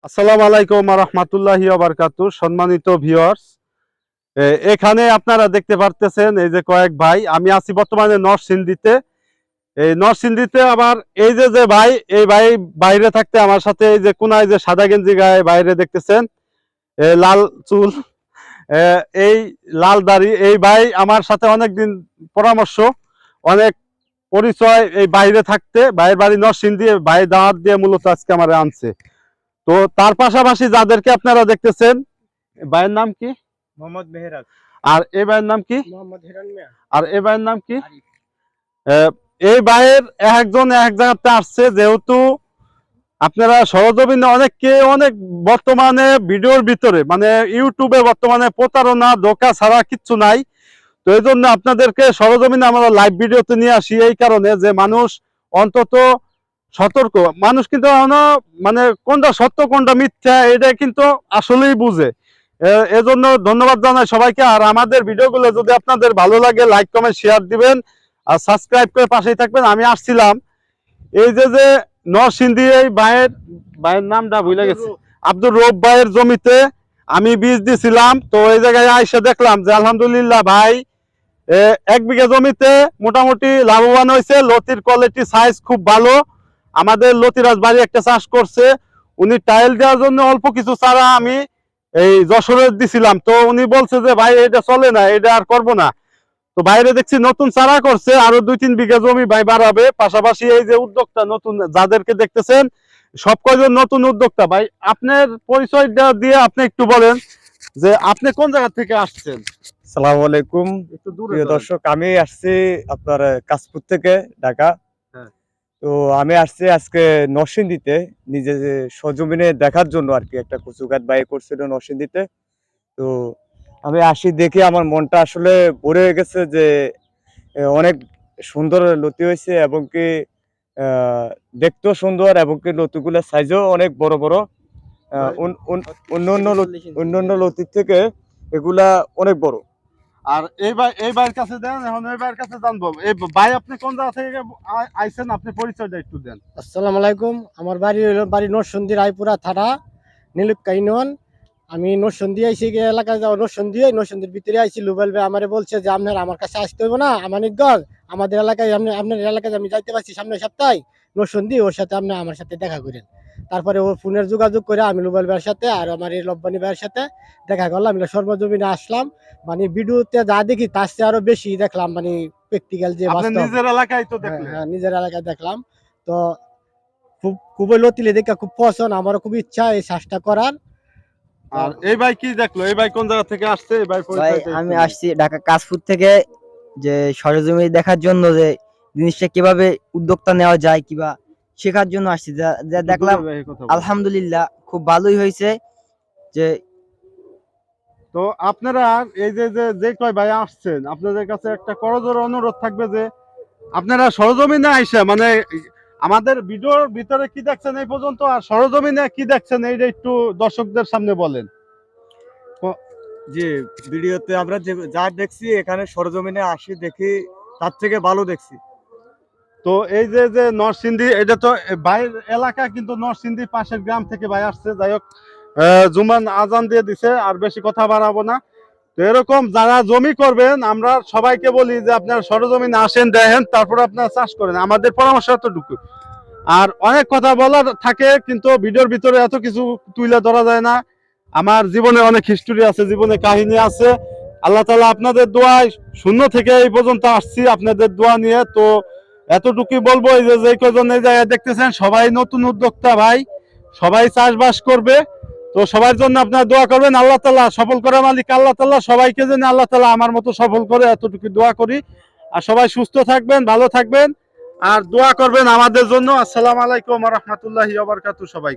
আসসালামু আলাইকুম ওয়া রাহমাতুল্লাহি ওয়া বারাকাতুহু। সম্মানিত ভিউয়ার্স, এখানে আপনারা দেখতে পারতেছেন এই যে কয়েক ভাই, আমি আছি বর্তমানে নরসিংদীতে। এই নরসিংদীতে আবার এই যে যে ভাই, এই ভাই বাইরে থাকতে আমার সাথে এই যে কোনায় যে সাদা গেঞ্জি গায়ে বাইরে দেখতেছেন, লাল চুল, এই লাল দাড়ি, এই ভাই আমার সাথে অনেক দিন পরামর্শ, অনেক পরিচয়। এই বাইরে থাকতে ভাইয়ের বাড়ি নরসিংদী, ভাই দাওয়াত দিয়ে মূলত আজকে আমার আনছে। তো তার পাশাপাশি যাদেরকে আপনারা দেখতেছেন, ভাইয়ের নাম কি? মোহাম্মদ মেহেরাজ। আর এই ভাইয়ের নাম কি? মোহাম্মদ হিরণ মিয়া। আর এই ভাইয়ের নাম কি? আরিফ। এই ভাইয়ের একজন এক জায়গাতে আসছে, যেহেতু আপনারা সরজমিনে অনেককে অনেক বর্তমানে ভিডিওর ভিতরে মানে ইউটিউবে বর্তমানে প্রতারণা ধোঁকা ছাড়া কিচ্ছু নাই। তো এই জন্য আপনাদেরকে সরজমিনে আমরা লাইভ ভিডিওতে নিয়ে আসি, এই কারণে যে মানুষ অন্তত সতর্ক। মানুষ কিন্তু এখনো মানে কোনটা সত্য কোনটা মিথ্যা এটা কিন্তু আসলেই বুঝে। এজন্য ধন্যবাদ জানাই সবাইকে। আর আমাদের ভিডিওগুলো যদি আপনাদের ভালো লাগে, লাইক কমেন্ট শেয়ার দিবেন আর সাবস্ক্রাইব করে পাশেই থাকবেন। আমি আসছিলাম এই যে যে নরসিংদী, এই ভাইয়ের নামটা ভুলে গেছি, আব্দুর রৌফ ভাইয়ের জমিতে আমি বীজ দিছিলাম। তো এই জায়গায় আইসা দেখলাম যে আলহামদুলিল্লাহ ভাই 1 বিঘা জমিতে মোটামুটি লাভবান হয়েছে। লতির কোয়ালিটি সাইজ খুব ভালো। আমাদের লতিরাজ বাড়ি একটা চাষ করছে, উনি টাইল দেওয়ার জন্য অল্প কিছু চারা আমি এই যশোরের দিছিলাম। তো উনি বলছে যে ভাই এটা চলে না, এটা আর করবো না। তো বাইরে দেখছি নতুন চারা করছে, আরো 2-3 বিঘা জমি ভাই বাড়াবে। পাশাপাশি এই যে উদ্যোক্তা নতুন যাদেরকে দেখতেছেন, সব কয়জন নতুন উদ্যোক্তা। ভাই আপনার পরিচয়টা দিয়ে আপনি একটু বলেন যে আপনি কোন জায়গা থেকে আসছেন। আসসালামু আলাইকুম একটু দূরে প্রিয় যান। দর্শক, আমি আসছি আপনার কাশপুর থেকে, ঢাকা। হ্যাঁ। তো আমি আসছি আজকে নরসিংদীতে নিজে যে সজমিনে দেখার জন্য আর কি। একটা কচু গাছ বাই করছিল নরসিংদীতে। তো আমি আসি দেখে আমার মনটা আসলে ভরে গেছে যে অনেক সুন্দর লতি হয়েছে, এবং কি দেখতেও সুন্দর, এবং কি লতিগুলোর সাইজও অনেক বড় বড়। অন্য লতির থেকে এগুলা অনেক বড়। আর এই ভাইয়ের কাছে দেন, এখন এই ভাইয়ের কাছে জানবো। এই ভাই আপনি কোন জায়গা থেকে আইছেন, আপনি পরিচয়টা একটু দেন। আসসালামু আলাইকুম। আমার বাড়ি হলো নরসিংদী রায়পুরা থানা নীলুক্কা ইউনিয়ন। আমি নরসিংদী আইসি এলাকায় যাও, নরসিংদীর ভিতরে আইসি। লুবেল ভাই আমারে বলছে যে আপনার আমার কাছে আসতে হইব না, আমানিকগঞ্জ আমাদের এলাকায়, আপনার এলাকায় আমি যাইতে পারছি সামনের সপ্তাহে নরসিংদী, ওর সাথে আপনি আমার সাথে দেখা করেন। তারপরে ও ফোনের যোগাযোগ করে আমি লুবেল ভাইয়ের সাথে আর আমার এই লব্বানি ভাইয়ের সাথে দেখা করলাম। সর্বজমিনে আসলাম, মানে ভিডিওতে যা দেখি তার চেয়ে আরো বেশি দেখলাম, মানে প্র্যাকটিক্যাল যে আপনি বাস্তব। নিজের এলাকায় তো হ্যাঁ, দেখলেন। হ্যাঁ, নিজের এলাকায় দেখলাম। তো খুবই লতিলে দেখে খুব পছন্দ, আমারও খুব ইচ্ছা এই চাষটা করার। আর এই ভাই কি দেখলো, এই ভাই কোন জায়গা থেকে আসছে, এই ভাই ভাই পরিচয়টা আমি একটু দেন। আসছি ঢাকা কাশপুর থেকে, যে সরজমি দেখার জন্য যে জিনিসটা কিভাবে উদ্যোক্তা নেওয়া যায় কিবা শেখার জন্য আসছি। যা যা একটু দেখলাম দূরে ভাই কথা বলেন। আলহামদুলিল্লাহ খুব ভালোই হয়েছে। যে তো আপনারা এই যে যে যে কয় ভাই আসছেন, আপনাদের কাছে একটা করজোর অনুরোধ থাকবে যে আপনারা সরজমিনে আইসা মানে আমাদের ভিডিওর ভিতরে কি দেখছেন এই পর্যন্ত, আর সরজমিনে কি দেখছেন এইটা একটু দর্শকদের সামনে বলেন। যে ভিডিওতে আমরা যা দেখছি, এখানে সরজমিনে আসি দেখি তার থেকে ভালো দেখছি। তো এই যে যে নরসিংদী, এটা তো ভাইয়ের এলাকা, কিন্তু নরসিংদী পাশের গ্রাম থেকে ভাই আসছে। যাই হোক, জুমান আজান দিয়ে দিছে, আর বেশি কথা বাড়াবো না। তো এরকম যারা জমি করবেন, আমরা সবাইকে বলি যে আপনার সরজমিনে আসেন, দেখেন, তারপর আপনারা চাষ করেন। আমাদের পরামর্শ এতটুকু। আর অনেক কথা বলার থাকে, কিন্তু ভিডিওর ভিতরে এত কিছু তুলে ধরা যায় না। আমার জীবনে অনেক হিস্টোরি আছে, জীবনে কাহিনী আছে। আল্লাহ তাআলা আপনাদের দোয়ায় শূন্য থেকে এই পর্যন্ত আসছি, আপনাদের দোয়া নিয়ে। তো এতটুকুই বলবো, এই যে যে কজন এই জায়গায় দেখতেছেন সবাই নতুন উদ্যোক্তা ভাই, সবাই চাষবাস করবে। তো সবার জন্য আপনারা দোয়া করবেন। আল্লাহ তাআলা সফল করার মালিক আল্লাহ তাআলা, সবাইকে যেন আল্লাহ তাআলা আমার মতো সফল করে, এতটুকু দোয়া করি। আর সবাই সুস্থ থাকবেন, ভালো থাকবেন, আর দোয়া করবেন আমাদের জন্য। আসসালামু আলাইকুম ওয়া রাহমাতুল্লাহি ওয়া বারাকাতুহু সবাই।